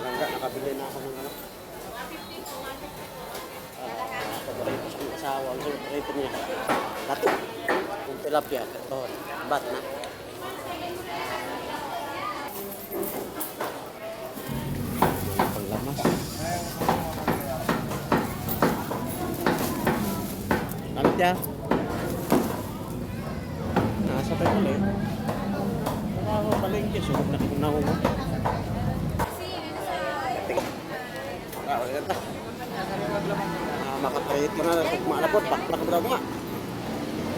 Langga, nakabili na ako ng ano. Paborito sa mga asawa. Ang paborito niya. Lato. Yung tilapia. Ito. Bat na. Panglamas. Lamit ya. Nasa tayo ulit. Ako palengke. Sugod na kung naho mo. Makatrito na malapot baklak daw nga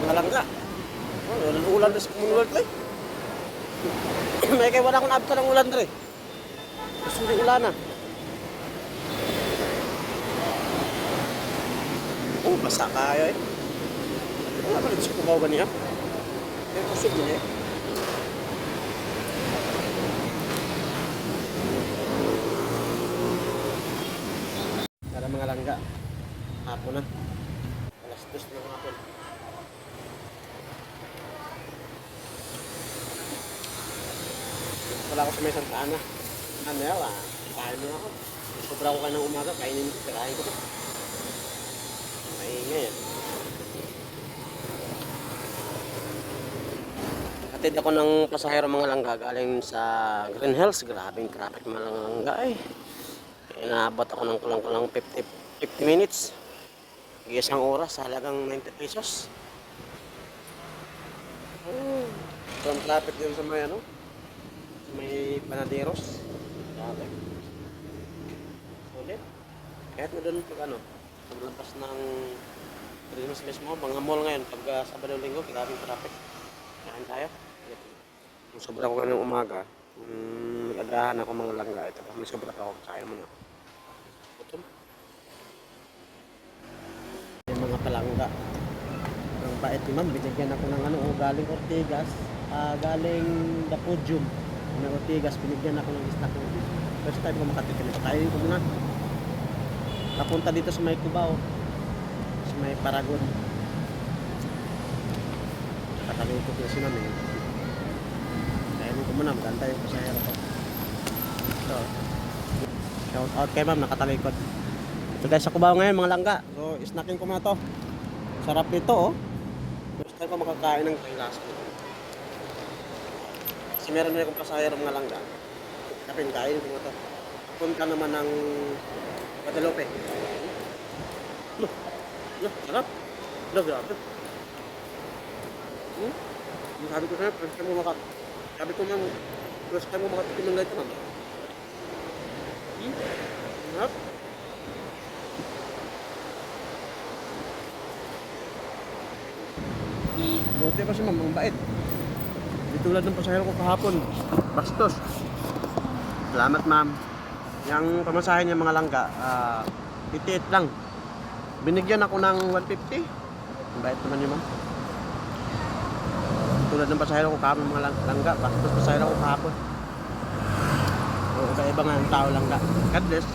mga langga ulan na sa kumunulad rin may kaya wala akong abta ng ulan rin gusto rin ulan na basa kayo eh wala pa rin sa kubaw ba niya kaya kusog niya eh para mga langga hapon na. Alas 2 na ng hapon. Wala ako sa may Santa Ana. Ano yan, kain mo ako. Sobra ko kayo ng umaga, kainin ko to. Maingay yan. Hatid ako ng pasahero mga langga galing sa Green Hills. Grabing traffic mga langga eh. Inaabot ako ng kulang-kulang 50 minutes. Isang oras, halagang 90 pesos. So, ang traffic din sa may ano, sa may panaderos. Grabe. Sulit. Kahit na doon pag ano, paglapas ng Christmas mismo, mga mall ngayon, pag Sabado Linggo, grabing traffic. Kain tayo. Kung sobra ko ng umaga, nag-agahan ako mga langga. Ito, may sobra ako, kain mo na ako. Putom. Mga palangga ang bait ni ma'am, binigyan ako ng ano, galing Ortigas, galing Dapudium ng Ortigas, binigyan ako ng stock ng first time ko makatikim ito, kainin ko muna papunta dito sa may Cubao sa may Paragon katalikot na si ma'am kainin ko muna, maganda yung pasahero ko so shout out kay ma'am, nakatalikot. Ito guys sa Cubao ngayon mga langga. So snacking ko muna to. Sarap nito oh. First time ko makakain ng kailas. Kasi meron na akong pasahero mga langga. Kapin kain ko muna to. Punta naman ng Guadalupe. Sarap. Grabe. Sabi ko na, first time mo makatikim ng ganito naman. Sarap. Buti pa si ma'am, ang bait. Di tulad ng pasahero ko kahapon. Bastos. Salamat ma'am. Yung pamasahe niya mga langga, 58 lang. Binigyan ako ng 150. Ang bait naman niya ma'am. Tulad ng pasahero ko kahapon mga langga, bastos pasahero ko kahapon. So, iba-iba nga ang tao langga. God bless.